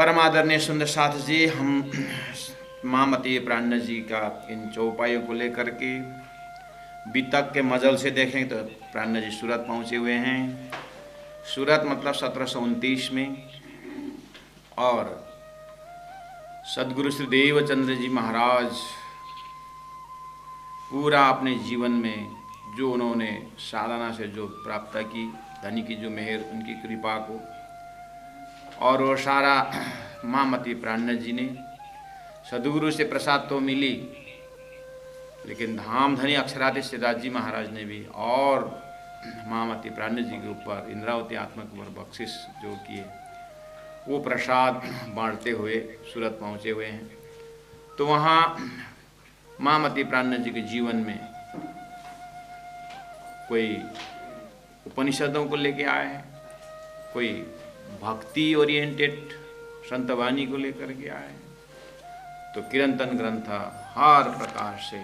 परम आदरणीय सुंदर साथ जी, हम मामती प्राण जी का इन चौपाइयों को लेकर के बीतक के मजल से देखें तो प्राण जी सूरत पहुँचे हुए हैं। सूरत मतलब 1729 में, और सदगुरु श्री देवचंद्र जी महाराज पूरा अपने जीवन में जो उन्होंने साधना से जो प्राप्त की, धनी की जो मेहर, उनकी कृपा को, और वो सारा मामती प्राण जी ने सदगुरु से प्रसाद तो मिली, लेकिन धाम धनी अक्षराधीश सिद्धार्थ जी महाराज ने भी और मामती प्राण जी के ऊपर इंद्रावती आत्मा के ऊपर बख्शिश जो किए, वो प्रसाद बांटते हुए सूरत पहुँचे हुए हैं। तो वहाँ मामती प्राण जी के जीवन में कोई उपनिषदों को लेके आए हैं, कोई भक्ति ओरिएंटेड संतवाणी को लेकर के आए हैं। तो कीर्तन ग्रंथ हर प्रकार से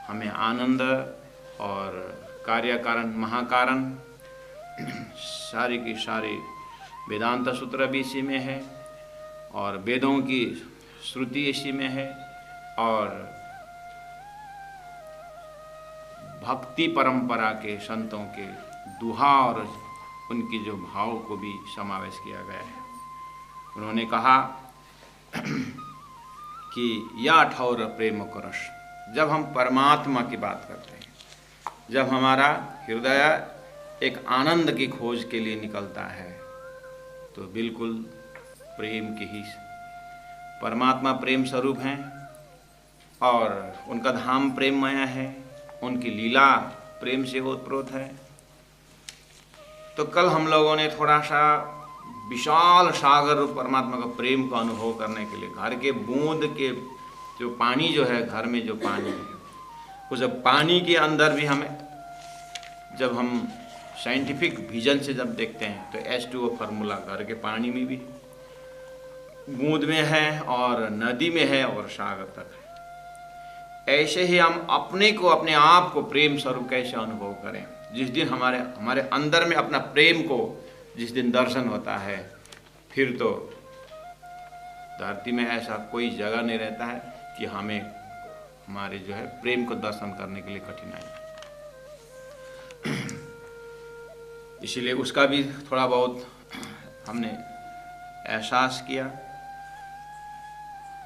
हमें आनंद और कार्य कारण महाकारण सारी की सारी वेदांत सूत्र भी इसी में है, और वेदों की श्रुति इसी में है, और भक्ति परंपरा के संतों के दुहा और उनकी जो भाव को भी समावेश किया गया है। उन्होंने कहा कि या ठौर प्रेम को रस, जब हम परमात्मा की बात करते हैं, जब हमारा हृदय एक आनंद की खोज के लिए निकलता है, तो बिल्कुल प्रेम की ही, परमात्मा प्रेम स्वरूप हैं और उनका धाम प्रेममय है, उनकी लीला प्रेम से ओतप्रोत है। तो कल हम लोगों ने थोड़ा सा विशाल सागर रूप परमात्मा का प्रेम का अनुभव करने के लिए घर के बूंद के जो पानी जो है, घर में जो पानी है, उस पानी के अंदर भी हमें, जब हम साइंटिफिक विजन से जब देखते हैं तो H2O फार्मूला घर के पानी में भी बूंद में है, और नदी में है, और सागर तक है। ऐसे ही हम अपने को, अपने आप को प्रेम स्वरूप कैसे अनुभव करें। जिस दिन हमारे अंदर में अपना प्रेम को जिस दिन दर्शन होता है, फिर तो धरती में ऐसा कोई जगह नहीं रहता है कि हमें हमारे जो है प्रेम को दर्शन करने के लिए कठिनाई। इसीलिए उसका भी थोड़ा बहुत हमने एहसास किया।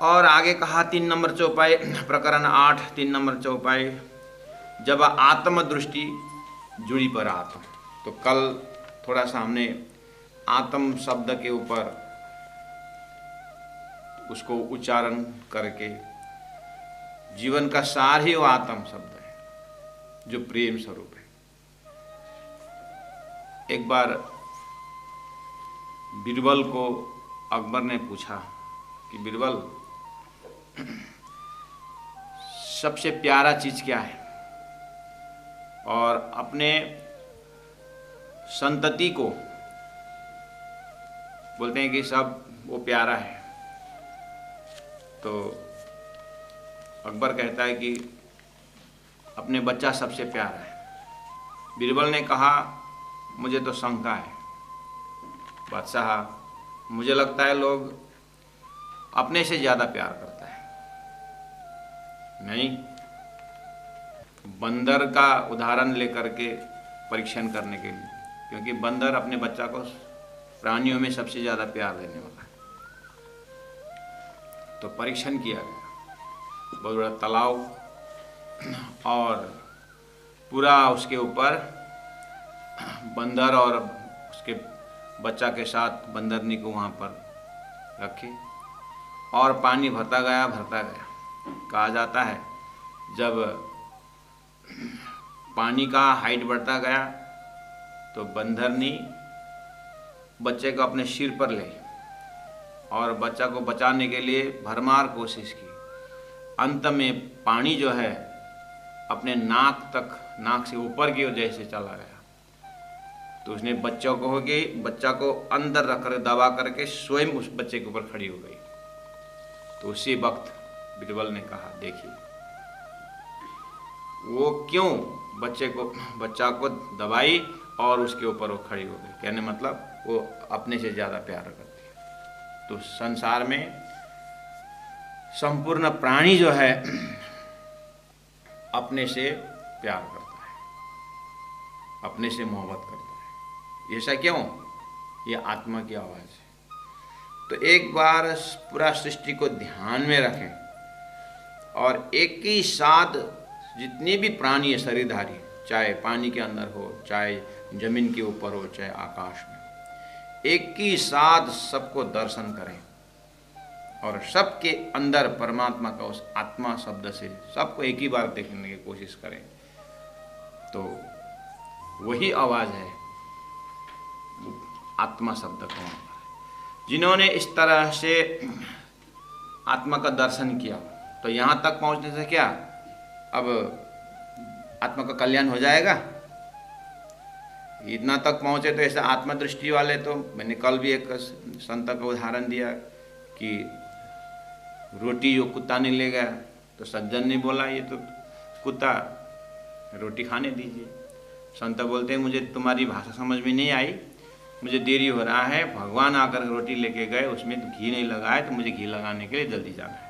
और आगे कहा 3 नंबर चौपाई, प्रकरण 8 3 नंबर चौपाई, जब आत्मदृष्टि जुड़ी पर आत्म। तो कल थोड़ा सा हमने आत्म शब्द के ऊपर उसको उच्चारण करके, जीवन का सार ही वो आत्म शब्द है जो प्रेम स्वरूप है। एक बार बीरबल को अकबर ने पूछा कि बीरबल, सबसे प्यारा चीज क्या है, और अपने संतति को बोलते हैं कि सब वो प्यारा है। तो अकबर कहता है कि अपने बच्चा सबसे प्यारा है। बीरबल ने कहा, मुझे तो शंका है बादशाह, मुझे लगता है लोग अपने से ज़्यादा प्यार करता है। नहीं, बंदर का उदाहरण लेकर के परीक्षण करने के लिए, क्योंकि बंदर अपने बच्चा को प्राणियों में सबसे ज़्यादा प्यार देने वाला है। तो परीक्षण किया गया, बहुत बड़ा तालाब, और पूरा उसके ऊपर बंदर और उसके बच्चा के साथ बंदरनी को वहाँ पर रखे, और पानी भरता गया भरता गया। कहा जाता है जब पानी का हाइट बढ़ता गया तो बंदरनी बच्चे को अपने सिर पर ले, और बच्चा को बचाने के लिए भरमार कोशिश की। अंत में पानी जो है अपने नाक तक, नाक से ऊपर की वजह से चला गया। तो उसने बच्चा को अंदर रखकर दबा करके स्वयं उस बच्चे के ऊपर खड़ी हो गई। तो उसी वक्त बीरबल ने कहा, देखिए वो क्यों बच्चा को दबाई और उसके ऊपर वो खड़ी हो गई। कहने मतलब वो अपने से ज़्यादा प्यार करती है। तो संसार में संपूर्ण प्राणी जो है अपने से प्यार करता है, अपने से मोहब्बत करता है। ऐसा क्यों? ये आत्मा की आवाज़ है। तो एक बार पूरा सृष्टि को ध्यान में रखें और एक ही साथ जितने भी प्राणी है शरीरधारी, चाहे पानी के अंदर हो, चाहे जमीन के ऊपर हो, चाहे आकाश में, एक ही साथ सबको दर्शन करें और सबके अंदर परमात्मा का उस आत्मा शब्द से सबको एक ही बार देखने की कोशिश करें। तो वही आवाज़ है आत्मा शब्द का। जिन्होंने इस तरह से आत्मा का दर्शन किया, तो यहाँ तक पहुँचने से क्या अब आत्मा का कल्याण हो जाएगा? इतना तक पहुँचे तो ऐसा आत्मदृष्टि वाले, तो मैंने कल भी एक संत का उदाहरण दिया कि रोटी जो कुत्ता नहीं ले गया, तो सज्जन ने बोला ये तो कुत्ता, रोटी खाने दीजिए। संत बोलते हैं मुझे तुम्हारी भाषा समझ में नहीं आई, मुझे देरी हो रहा है, भगवान आकर रोटी लेके गए, उसमें घी नहीं लगा है, तो मुझे घी लगाने के लिए जल्दी जाना है।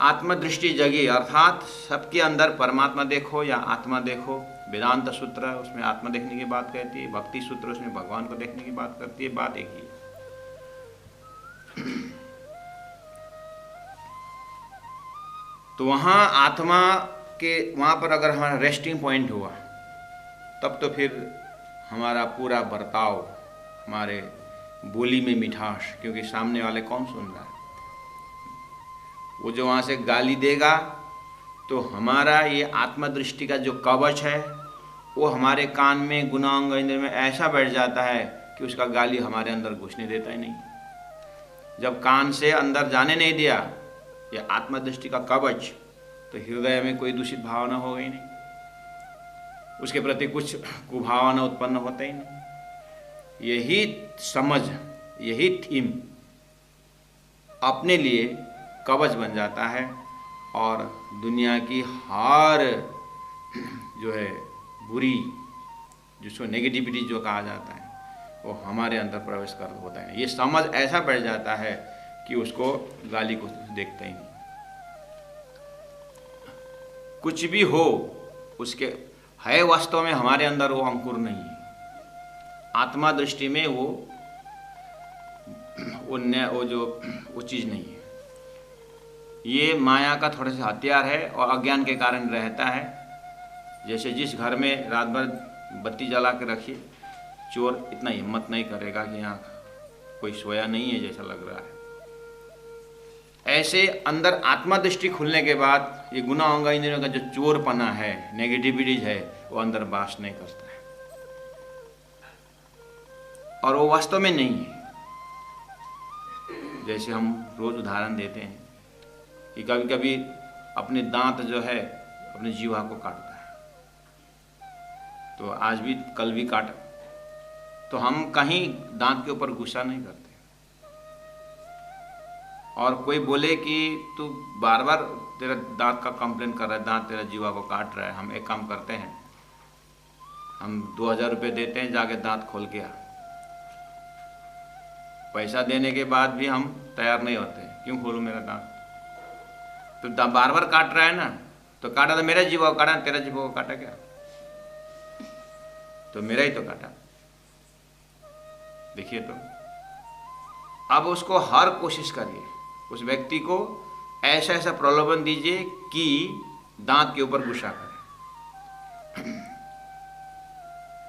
आत्मदृष्टि जगी, अर्थात सबके अंदर परमात्मा देखो या आत्मा देखो। वेदांत सूत्र उसमें आत्मा देखने की बात कहती है, भक्ति सूत्र उसमें भगवान को देखने की बात करती है, बात एक ही है। तो वहां आत्मा के वहां पर अगर हमारा रेस्टिंग पॉइंट हुआ, तब तो फिर हमारा पूरा बर्ताव, हमारे बोली में मिठास, क्योंकि सामने वाले कौन सुन रहा है, वो जो वहाँ से गाली देगा तो हमारा ये आत्मदृष्टि का जो कवच है वो हमारे कान में, गुणांग इंद्र में ऐसा बैठ जाता है कि उसका गाली हमारे अंदर घुसने देता ही नहीं। जब कान से अंदर जाने नहीं दिया ये आत्मदृष्टि का कवच, तो हृदय में कोई दूषित भावना हो गई नहीं, उसके प्रति कुछ कुभावना उत्पन्न होता ही नहीं। यही समझ, यही थीम अपने लिए कवच बन जाता है और दुनिया की हर जो है बुरी, जिसको नेगेटिविटी जो कहा जाता है, वो हमारे अंदर प्रवेश कर होता है। ये समझ ऐसा बैठ जाता है कि उसको गाली को देखते ही नहीं। कुछ भी हो उसके है वास्तव में हमारे अंदर वो अंकुर नहीं है। आत्मा दृष्टि में वो चीज़ नहीं है। ये माया का थोड़ा सा हथियार है और अज्ञान के कारण रहता है। जैसे जिस घर में रात भर बत्ती जला के रखिए, चोर इतना हिम्मत नहीं करेगा कि यहाँ कोई सोया नहीं है जैसा लग रहा है। ऐसे अंदर आत्मा दृष्टि खुलने के बाद ये गुनाह होगा, इंद्रियों का जो चोरपना है, नेगेटिविटीज है, वो अंदर वास नहीं करता है और वो वास्तव में नहीं है। जैसे हम रोज उदाहरण देते हैं कि कभी कभी अपने दांत जो है अपने जीवा को काटता है, तो आज भी कल भी काटा, तो हम कहीं दांत के ऊपर गुस्सा नहीं करते। और कोई बोले कि तू बार बार तेरा दांत का कंप्लेन कर रहा है, दांत तेरा जीवा को काट रहा है, हम एक काम करते हैं, हम 2000 रुपये देते हैं, जाके दांत खोल के आ। पैसा देने के बाद भी हम तैयार नहीं होते, क्यों खोलूं मेरा दांत? तो बार बार काट रहा है ना, तो काटा तो मेरा जीवा को काटा, तेरा जीवा को काटा क्या? तो मेरा ही तो काटा। देखिए, तो अब उसको हर कोशिश करिए, उस व्यक्ति को ऐसा ऐसा प्रलोभन दीजिए कि दांत के ऊपर गुस्सा करे,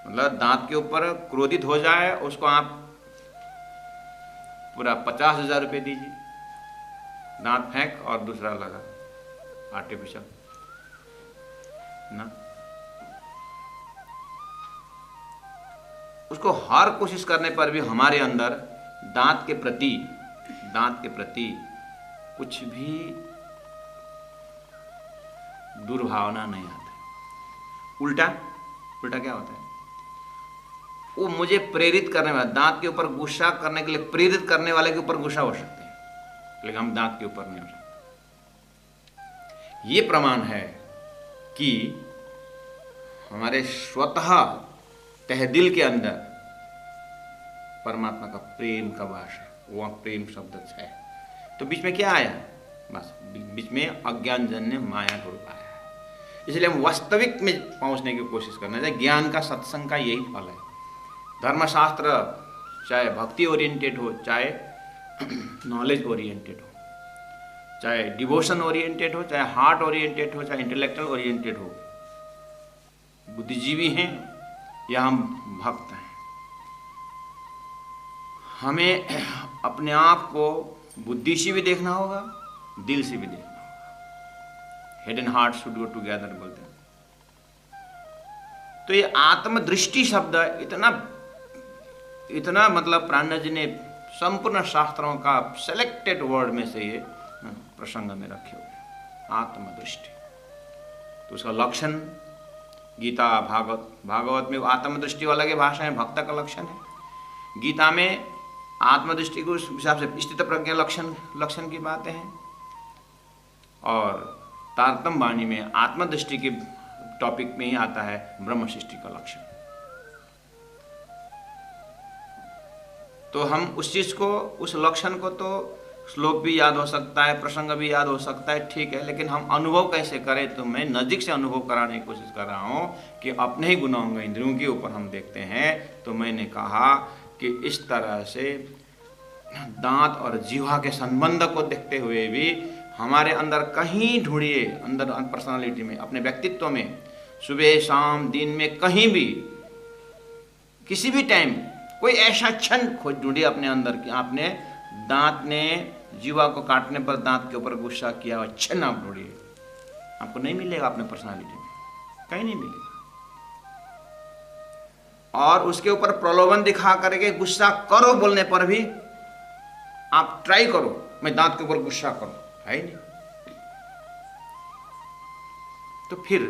मतलब दांत के ऊपर क्रोधित हो जाए, उसको आप पूरा 50,000 रुपये दीजिए, दांत फेंक और दूसरा लगा आर्टिफिशियल ना। उसको हर कोशिश करने पर भी हमारे अंदर दांत के प्रति कुछ भी दुर्भावना नहीं आता है। उल्टा क्या होता है, वो मुझे प्रेरित करने वाला, दांत के ऊपर गुस्सा करने के लिए प्रेरित करने वाले के ऊपर गुस्सा हो सकते हैं, लेकिन हम दांत के ऊपर नहीं हो सकते। ये प्रमाण है कि हमारे स्वतः तहदिल के अंदर परमात्मा का प्रेम का वास है, वह प्रेम शब्द है। तो बीच में क्या आया? बस बीच में अज्ञानजन्य माया रूप आया है। इसलिए हम वास्तविक में पहुंचने की कोशिश करना चाहिए। ज्ञान का, सत्संग का यही फल है। धर्मशास्त्र चाहे भक्ति ओरिएंटेड हो, चाहे नॉलेज ओरिएंटेड हो, चाहे डिवोशन ओरिएंटेड हो, चाहे हार्ट ओरिएंटेड हो, चाहे इंटेलेक्चुअल ओरिएंटेड हो, बुद्धिजीवी हैं या हम भक्त हैं, हमें अपने आप को बुद्धि से भी देखना होगा, दिल से भी देखना होगा। Head and heart should go together बोलते हैं। तो ये आत्मदृष्टि शब्द इतना मतलब प्राणनाथ जी ने संपूर्ण शास्त्रों का सेलेक्टेड वर्ड में से ये प्रसंग में रखे हुए, आत्मदृष्टि। तो उसका लक्षण गीता, भागवत में आत्मदृष्टि वाला के भाषा है, भक्त का लक्षण है। गीता में आत्मदृष्टि को उस हिसाब से स्थित प्रज्ञा लक्षण की बातें हैं, और तारतम्य वाणी में आत्मदृष्टि के टॉपिक में ही आता है ब्रह्म सृष्टि का लक्षण। तो हम उस चीज को, उस लक्षण को तो श्लोक भी याद हो सकता है, प्रसंग भी याद हो सकता है, ठीक है, लेकिन हम अनुभव कैसे करें? तो मैं नजीक से अनुभव कराने की कोशिश कर रहा हूं कि अपने ही गुणांग इंद्रियों के ऊपर हम देखते हैं। तो मैंने कहा कि इस तरह से दांत और जीवा के संबंध को देखते हुए भी हमारे अंदर कहीं ढूंढिए, अंदर पर्सनालिटी में, अपने व्यक्तित्व में, सुबह शाम दिन में कहीं भी किसी भी टाइम कोई ऐसा क्षण खोज ढूंढिए अपने अंदर कि आपने दांत ने जीवा को काटने पर दांत के ऊपर गुस्सा किया, और क्षण आप ढूंढिए, आपको नहीं मिलेगा अपने पर्सनालिटी में, कहीं नहीं मिलेगा। और उसके ऊपर प्रलोभन दिखा करके गुस्सा करो बोलने पर भी आप ट्राई करो, मैं दांत के ऊपर गुस्सा करूं, है ही नहीं। तो फिर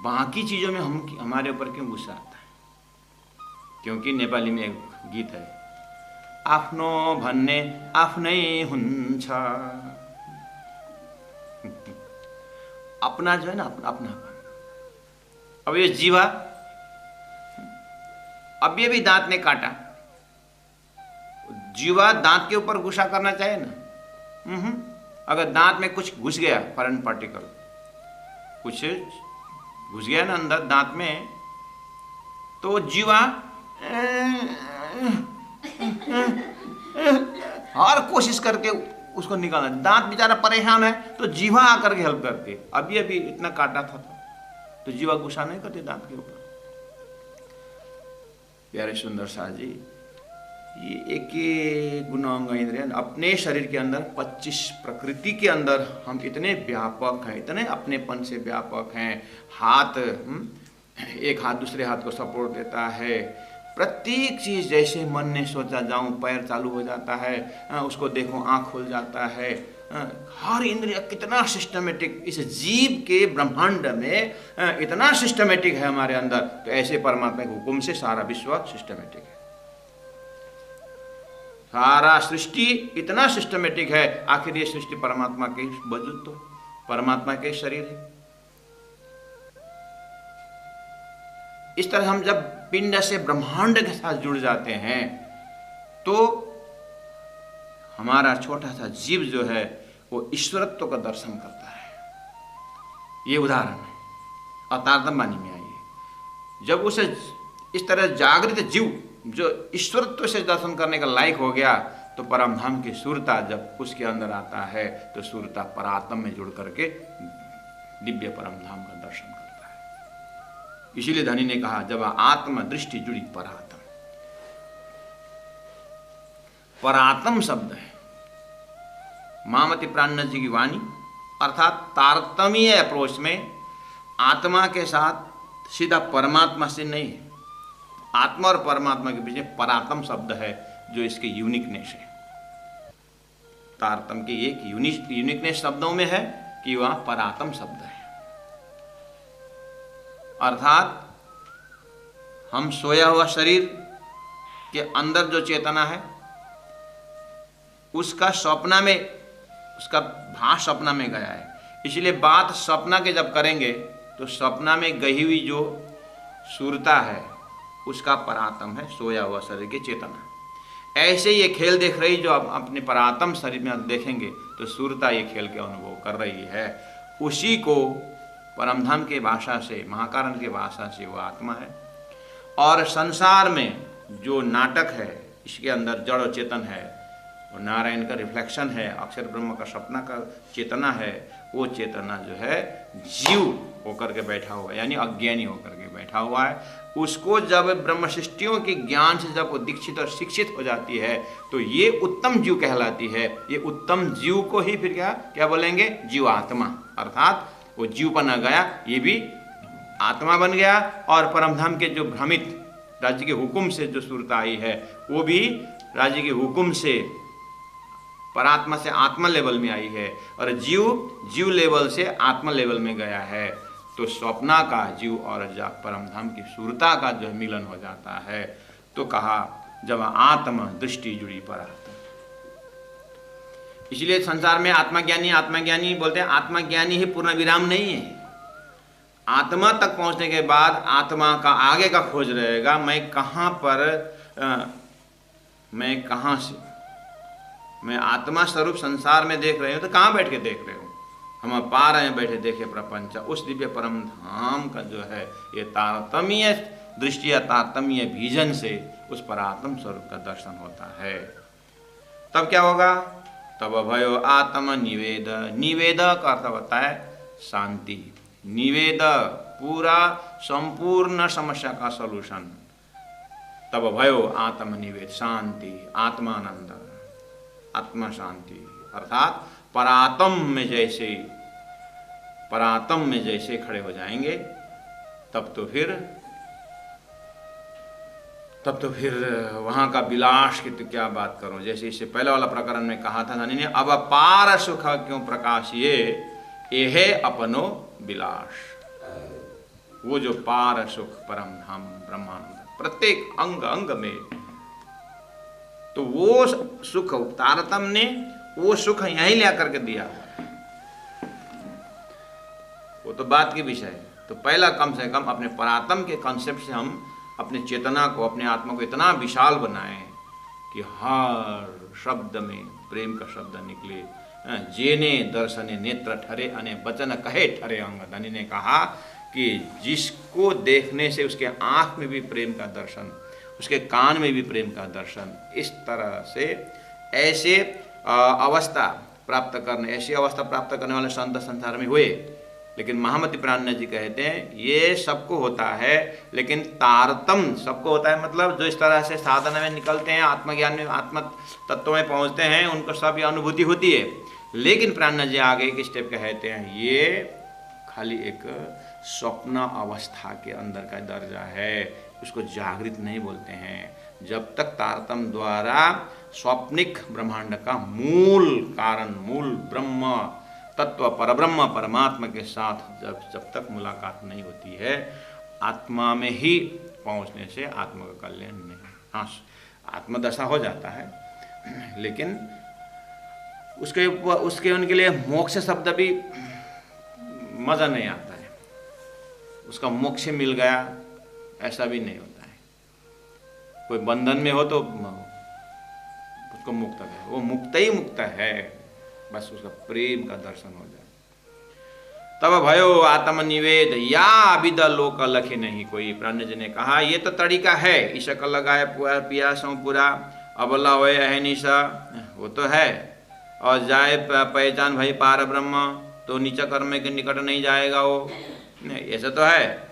बाकी चीजों में हमारे ऊपर क्यों गुस्सा आता है? क्योंकि नेपाली में एक गीत है, आफ्नो भन्ने आफ्नै हुन्छ। अपना जो है ना, अपनापन। अब ये जीवा, अब ये भी दांत ने काटा, जीवा दांत के ऊपर गुस्सा करना चाहिए ना? अगर दांत में कुछ घुस गया, फॉरेन पार्टिकल कुछ घुस गया ना अंदर दांत में, तो जीवा हर कोशिश करके उसको निकालना। दांत बेचारा परेशान है तो जीवा आकर के हेल्प करती। अभी इतना काटा था तो जीवा गुस्सा नहीं करती दांत के ऊपर। प्यारे सुंदर शाह जी, ये एक गुणांग इंद्रिय अपने शरीर के अंदर 25 प्रकृति के अंदर हम इतने व्यापक हैं, इतने अपनेपन से व्यापक हैं। हाथ, एक हाथ दूसरे हाथ को सपोर्ट देता है। प्रत्येक चीज जैसे मन ने सोचा जाऊं, पैर चालू हो जाता है, उसको देखो आंख खुल जाता है। हर इंद्रिय कितना सिस्टमेटिक, इस जीव के ब्रह्मांड में इतना सिस्टमेटिक है हमारे अंदर। तो ऐसे परमात्मा के हुक्म से सारा विश्व सिस्टमेटिक है, सारा सृष्टि इतना सिस्टमेटिक है। आखिर ये सृष्टि परमात्मा के वजूद, तो परमात्मा के शरीर है। इस तरह हम जब पिंड से ब्रह्मांड के साथ जुड़ जाते हैं तो हमारा छोटा सा जीव जो है वो ईश्वरत्व का दर्शन करता है। ये उदाहरण है, अतारतम्य वाणी में आइए। जब उसे इस तरह जागृत जीव जो ईश्वरत्व से दर्शन करने का लायक हो गया, तो परमधाम की सूरता जब उसके अंदर आता है तो सूरता परात्म में जुड़ करके दिव्य परमधाम का दर्शन करता है। इसीलिए धनी ने कहा, जब आत्म दृष्टि जुड़ी परात्म। परात्म शब्द है मामति प्राणनाथ जी की वाणी, अर्थात तारतम्य अप्रोच में आत्मा के साथ सीधा परमात्मा से नहीं है, आत्मा और परमात्मा के बीच में परात्म शब्द है जो इसके यूनिकनेस है। तारतम्य की एक यूनिकनेस शब्दों में है कि वह परात्म शब्द है। अर्थात हम सोया हुआ शरीर के अंदर जो चेतना है उसका स्वप्न में, उसका भास स्वप्न में गया है। इसलिए बात स्वप्न के जब करेंगे तो स्वप्न में गई हुई जो सूरता है उसका परात्म है सोया हुआ शरीर की चेतना। ऐसे ये खेल देख रही जो अब अपने परात्म शरीर में देखेंगे तो सूर्यता ये खेल के अनुभव कर रही है। उसी को परमधाम के भाषा से, महाकारण के भाषा से वो आत्मा है। और संसार में जो नाटक है, इसके अंदर जड़ और चेतन है, वो नारायण का रिफ्लेक्शन है, अक्षर ब्रह्म का सपना का चेतना है। वो चेतना जो है जीव होकर के बैठा हुआ है, यानी अज्ञानी होकर के बैठा हुआ है। उसको जब ब्रह्म सृष्टियों के ज्ञान से जब वो दीक्षित और शिक्षित हो जाती है तो ये उत्तम जीव कहलाती है। ये उत्तम जीव को ही फिर क्या बोलेंगे? जीवात्मा। अर्थात वो जीव बना गया, ये भी आत्मा बन गया। और परमधाम के जो भ्रमित राज्य के हुक्म से जो सुरता आई है, वो भी राज्य के हुक्म से परात्मा से आत्मा लेवल में आई है, और जीव लेवल से आत्मा लेवल में गया है। तो स्वप्ना का जीव और परमधाम की सुरता का जो मिलन हो जाता है, तो कहा जब आत्मा दृष्टि जुड़ी परात्मा। इसलिए संसार में आत्मज्ञानी बोलते हैं। आत्मज्ञानी ही पूर्ण विराम नहीं है। आत्मा तक पहुंचने के बाद आत्मा का आगे का खोज रहेगा, मैं कहाँ पर, मैं कहाँ से, मैं आत्मा स्वरूप संसार में देख रहे हूँ तो कहाँ बैठ के देख रहे हो? हम पा रहे हैं बैठे देखे प्रपंच। उस दिव्य परम धाम का जो है ये तारतम्य दृष्टि या तारतम्य विजन से उस परात्म स्वरूप का दर्शन होता है। तब क्या होगा? तब भयो आत्म निवेद। निवेद का अर्थ होता है शांति। निवेद पूरा संपूर्ण समस्या का सॉल्यूशन। तब भयो आत्म निवेद, शांति, आत्मानंद, आत्मा शांति। अर्थात परात्म में जैसे खड़े हो जाएंगे, तब तो फिर वहां का विलास की तो क्या बात करूं। जैसे इससे पहले वाला प्रकरण में कहा था धनी ने, अब पार सुख क्यों प्रकाशिए, एहे अपनो विलास। वो जो पार सुख परम धाम ब्रह्मानंद प्रत्येक अंग अंग में, तो वो सुख तारतम्य ने वो सुख यहीं ले करके दिया। वो तो बात की विषय है। तो पहला कम से कम अपने परात्म के कॉन्सेप्ट से हम अपने चेतना को, अपने आत्मा को इतना विशाल बनाएं कि हर शब्द में प्रेम का शब्द निकले। जेने दर्शने नेत्र ठरे, अने वचन कहे ठरे अंग। धनी ने कहा कि जिसको देखने से उसके आंख में भी प्रेम का दर्शन, उसके कान में भी प्रेम का दर्शन, इस तरह से ऐसे अवस्था प्राप्त करने वाले संत संसार में हुए। लेकिन महामति प्राण जी कहते हैं ये सबको होता है, लेकिन तारतम सबको होता है। मतलब जो इस तरह से साधना में निकलते हैं, आत्मज्ञान में, आत्म तत्व में पहुंचते हैं, उनको सब ये अनुभूति होती है। लेकिन प्राण जी आगे एक स्टेप कहते हैं, ये खाली एक स्वप्न अवस्था के अंदर का दर्जा है, उसको जागृत नहीं बोलते हैं। जब तक तारतम द्वारा स्वप्निक ब्रह्मांड का मूल कारण, मूल ब्रह्म तत्व परब्रह्म परमात्मा के साथ जब तक मुलाकात नहीं होती है, आत्मा में ही पहुंचने से आत्मा का कल्याण नहीं। हाँ, आत्मदशा हो जाता है, लेकिन उसके उनके लिए मोक्ष शब्द भी मजा नहीं आता है। उसका मोक्ष मिल गया ऐसा भी नहीं होता है। कोई बंधन में हो तो उसको मुक्त है, वो मुक्त ही मुक्त है, बस उसका प्रेम का दर्शन हो जाए। तब भयो आत्म निवेद, या विद लोक लखे नहीं कोई। प्राण जी ने कहा ये तो तरीका है, ईशक लगाए पिया सौ पूरा, अबला हो है निशा, वो तो है। और जाए पहचान भाई पार ब्रह्म, तो नीचा कर्म के निकट नहीं जाएगा वो, ऐसा तो है।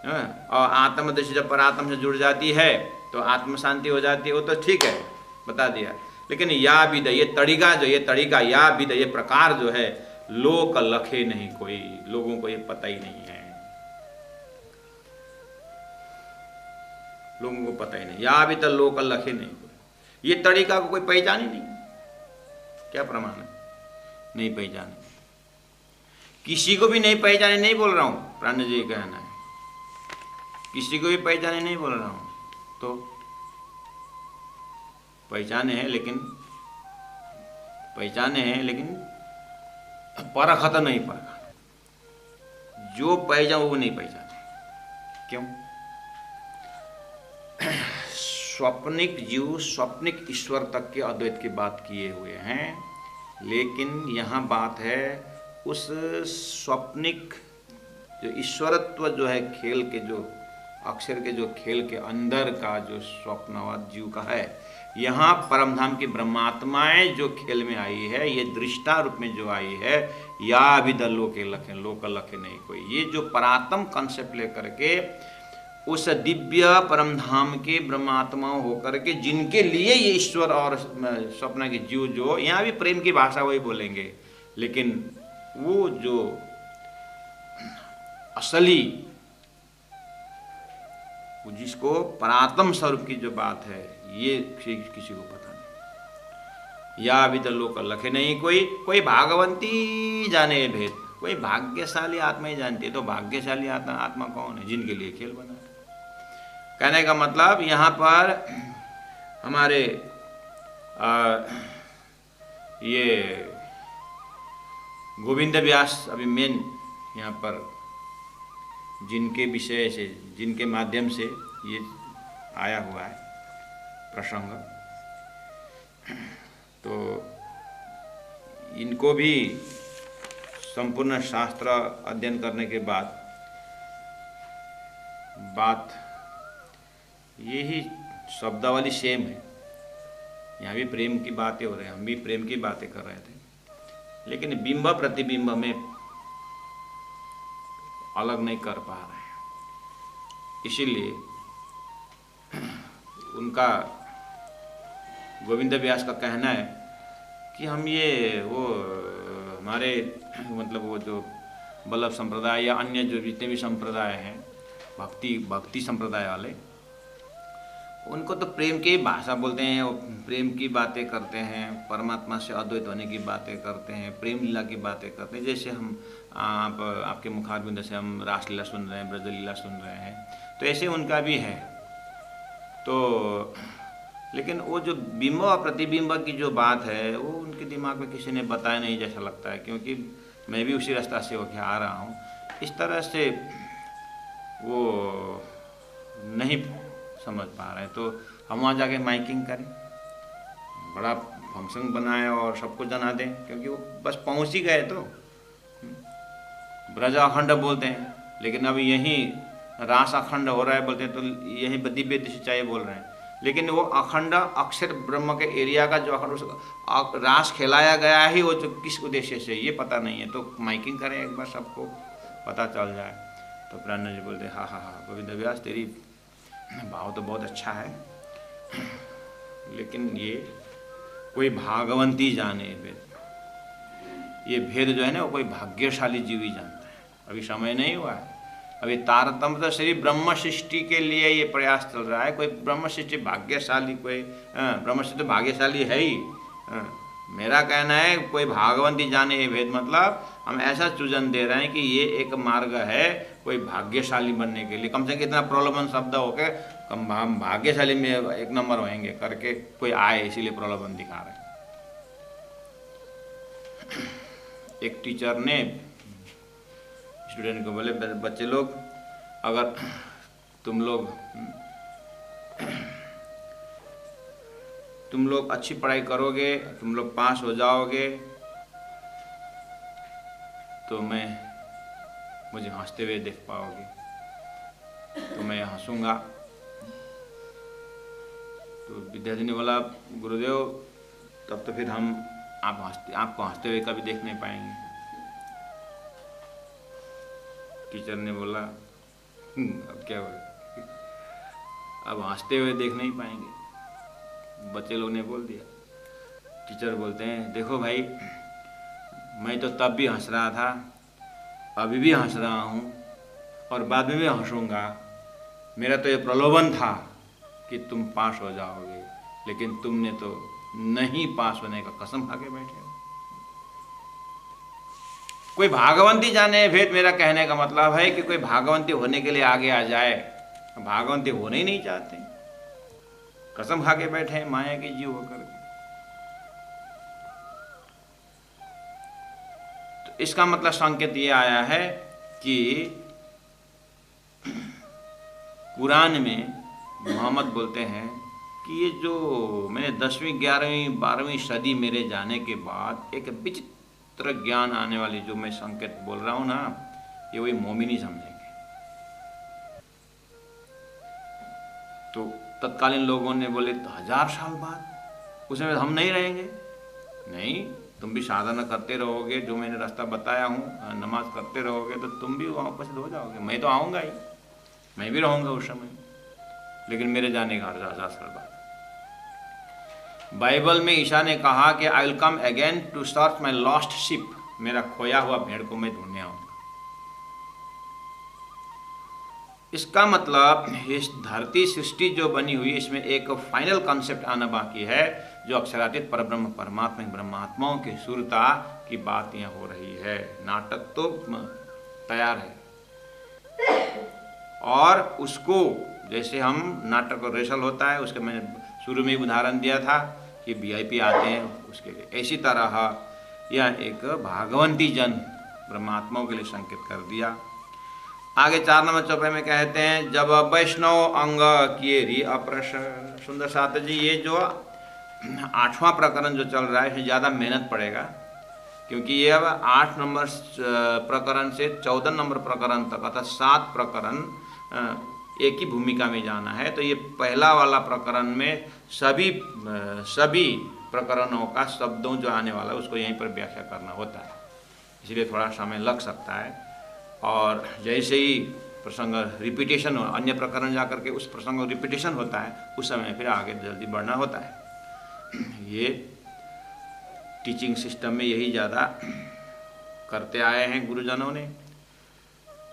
और आत्म दृष्टि जब परात्म से जुड़ जाती है तो आत्म शांति हो जाती है, वो तो ठीक है, बता दिया। लेकिन या विद, ये तरीका या विद, ये प्रकार जो है, लोक लखे नहीं कोई, लोगों को ये पता ही नहीं है, लोगों को पता ही नहीं। या विद लोक लखे नहीं कोई, ये तरीका को कोई पहचान ही नहीं। क्या प्रमाण है? नहीं पहचाने, किसी को भी नहीं पहचाने नहीं बोल रहा हूं, प्राण जी कहना है, किसी को भी पहचाने नहीं बोल रहा हूं। तो पहचाने हैं लेकिन परखत नहीं परखा। जो पहचान वो नहीं पहचाने। क्यों? स्वप्निक जीव स्वप्निक ईश्वर तक के अद्वैत की बात किए हुए हैं, लेकिन यहाँ बात है उस स्वप्निक जो ईश्वरत्व जो है खेल के, जो अक्षर के जो खेल के अंदर का जो स्वप्नवाद जीव का है, यहाँ परमधाम की ब्रह्मात्माएं जो खेल में आई है, ये दृष्टा रूप में जो आई है, या अभिद लोके लखे लोक लखे नहीं कोई, ये जो परात्म कंसेप्ट लेकर के उस दिव्य परमधाम के ब्रह्मात्मा होकर के जिनके लिए ये ईश्वर और स्वप्न के जीव, जो यहाँ भी प्रेम की भाषा वही बोलेंगे, लेकिन वो जो असली, जिसको परात्म स्वरूप की जो बात है, ये किसी को पता नहीं। या अभी तो लोक लखे नहीं कोई भागवंती जाने भेद, कोई भाग्यशाली आत्मा ही जानती है। तो भाग्यशाली आत्मा कौन है? जिनके लिए खेल बना है। कहने का मतलब यहाँ पर हमारे ये गोविंद व्यास अभी मेन यहाँ पर जिनके विषय से, जिनके माध्यम से ये आया हुआ है प्रसंग, तो इनको भी संपूर्ण शास्त्र अध्ययन करने के बाद बात यही शब्दावली सेम है। यहाँ भी प्रेम की बातें हो रही हैं, हम भी प्रेम की बातें कर रहे थे, लेकिन बिंब प्रतिबिंब में अलग नहीं कर पा रहे हैं। इसीलिए उनका, गोविंद व्यास का कहना है कि हम ये वो हमारे मतलब वो जो वल्लभ संप्रदाय या अन्य जो जितने भी संप्रदाय हैं, भक्ति संप्रदाय वाले, उनको तो प्रेम की भाषा बोलते हैं, वो प्रेम की बातें करते हैं, परमात्मा से अद्वैत होने की बातें करते हैं, प्रेम लीला की बातें करते हैं। जैसे हम आपके मुखारबिंद से हम रासलीला सुन रहे हैं, ब्रजलीला सुन रहे हैं, तो ऐसे उनका भी है। तो लेकिन वो जो बिंब और प्रतिबिंब की जो बात है, वो उनके दिमाग में किसी ने बताया नहीं जैसा लगता है, क्योंकि मैं भी उसी रास्ता से होकर आ रहा हूँ। इस तरह से वो नहीं समझ पा रहे हैं। तो हम वहाँ जाके माइकिंग करें, बड़ा फंक्शन बनाए और सबको जना दें, क्योंकि वो बस पहुँच ही गए। तो ब्रज अखंड बोलते हैं, लेकिन अब यहीं रास अखंड हो रहा है बोलते हैं, तो यहीं दिव्य दिशा चाहिए बोल रहे हैं, लेकिन वो अखंड अक्षर ब्रह्म के एरिया का जो अखंड रास खिलाया गया है, वो जो किस उद्देश्य से, ये पता नहीं है। तो माइकिंग करें एक बार, सबको पता चल जाए। तो प्राण जी बोलते हाँ हाँ हाँ गोविंद व्यास, तेरी भाव तो बहुत अच्छा है, लेकिन ये कोई भागवंती जाने भेद, ये भेद जो है ना, वो कोई भाग्यशाली जीव ही जानता है। अभी समय नहीं हुआ है, अभी तारतम्य तो श्री ब्रह्म सृष्टि के लिए ये प्रयास चल रहा है। कोई ब्रह्म सृष्टि भाग्यशाली, कोई ब्रह्म सृष्टि भाग्यशाली है ही। मेरा कहना है कोई भागवंती जाने ये भेद, मतलब हम ऐसा सूचन दे रहे हैं कि ये एक मार्ग है कोई भाग्यशाली बनने के लिए। कम से कम इतना प्रलोभन शब्द होके हम भाग्यशाली में एक नंबर होएंगे करके कोई आए, इसीलिए प्रलोभन दिखा रहे हैं। एक टीचर ने स्टूडेंट को बोले, बच्चे लोग, अगर तुम लोग अच्छी पढ़ाई करोगे, तुम लोग पास हो जाओगे, तो मुझे हंसते हुए देख पाओगे, तो मैं हंसूंगा। तो विद्यार्थी ने बोला, गुरुदेव तब तो फिर हम आपको हंसते हुए कभी देख नहीं पाएंगे। टीचर ने बोला, अब क्या होगा, अब हंसते हुए देख नहीं पाएंगे। बच्चे लोग ने बोल दिया। टीचर बोलते हैं, देखो भाई, मैं तो तब भी हंस रहा था, अभी भी हंस रहा हूँ, और बाद में भी हंसूंगा। मेरा तो ये प्रलोभन था कि तुम पास हो जाओगे, लेकिन तुमने तो नहीं पास होने का कसम खा के बैठे हो। कोई भागवंती जाने भेद, मेरा कहने का मतलब है कि कोई भागवंती होने के लिए आगे आ जाए, भागवंती होने ही नहीं चाहते, कसम खा के बैठे हैं माया के जीव होकर के। तो इसका मतलब संकेत ये आया है कि कुरान में मोहम्मद बोलते हैं कि ये जो मैंने 10वीं 11वीं 12वीं सदी मेरे जाने के बाद एक विचित्र ज्ञान आने वाली जो मैं संकेत बोल रहा हूँ ना, ये वही मोमिन ही समझेंगे। तो तत्कालीन लोगों ने बोले तो 1000 साल बाद उसमें हम नहीं रहेंगे। नहीं, तुम भी साधना करते रहोगे, जो मैंने रास्ता बताया हूँ, नमाज करते रहोगे तो तुम भी वापस हो जाओगे। मैं तो आऊँगा ही, मैं भी रहूँगा उस समय, लेकिन मेरे जाने का 1000 साल बाद। बाइबल में ईसा ने कहा कि I will come again to search my lost ship, मेरा खोया हुआ भेड़ को मैं ढूंढने आऊँगा। इसका मतलब इस धरती सृष्टि जो बनी हुई, इसमें एक फाइनल कॉन्सेप्ट आना बाकी है, जो अक्षरातीत परब्रह्म परमात्मा ब्रह्मात्माओं की सूरता की बात यहाँ हो रही है। नाटक तो तैयार है, और उसको जैसे हम नाटक और रेसल होता है, उसके मैंने शुरू में उदाहरण दिया था कि वीआईपी आते हैं उसके लिए, इसी तरह यह एक भागवंती जन ब्रह्मात्माओं के लिए संकेत कर दिया। आगे 4 नंबर चौपाई में कहते हैं, जब वैष्णव अंग किए री अप्रश। सुंदर साथ जी, ये जो 8वां प्रकरण जो चल रहा है, इसमें ज़्यादा मेहनत पड़ेगा, क्योंकि ये अब 8 नंबर प्रकरण से 14 नंबर प्रकरण तक, अर्थात 7 प्रकरण एक ही भूमिका में जाना है। तो ये पहला वाला प्रकरण में सभी प्रकरणों का शब्दों जो आने वाला है उसको यहीं पर व्याख्या करना होता है, इसलिए थोड़ा समय लग सकता है। और जैसे ही प्रसंग रिपीटेशन हो, अन्य प्रकरण जाकर के उस प्रसंग रिपीटेशन होता है, उस समय फिर आगे जल्दी बढ़ना होता है। ये टीचिंग सिस्टम में यही ज़्यादा करते आए हैं गुरुजनों ने,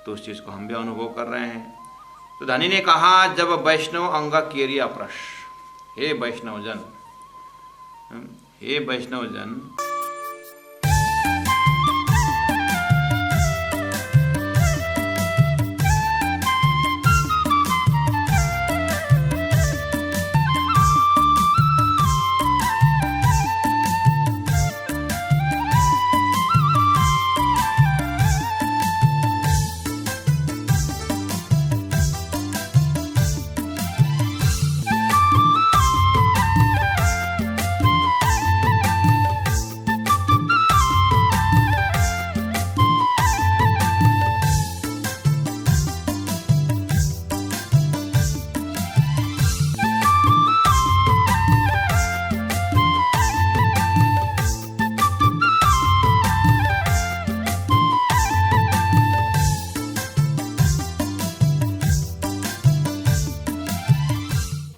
तो उस चीज़ को हम भी अनुभव कर रहे हैं। तो धनी ने कहा, जब वैष्णव अंग केरी अप्रश, हे वैष्णवजन, हे वैष्णवजन,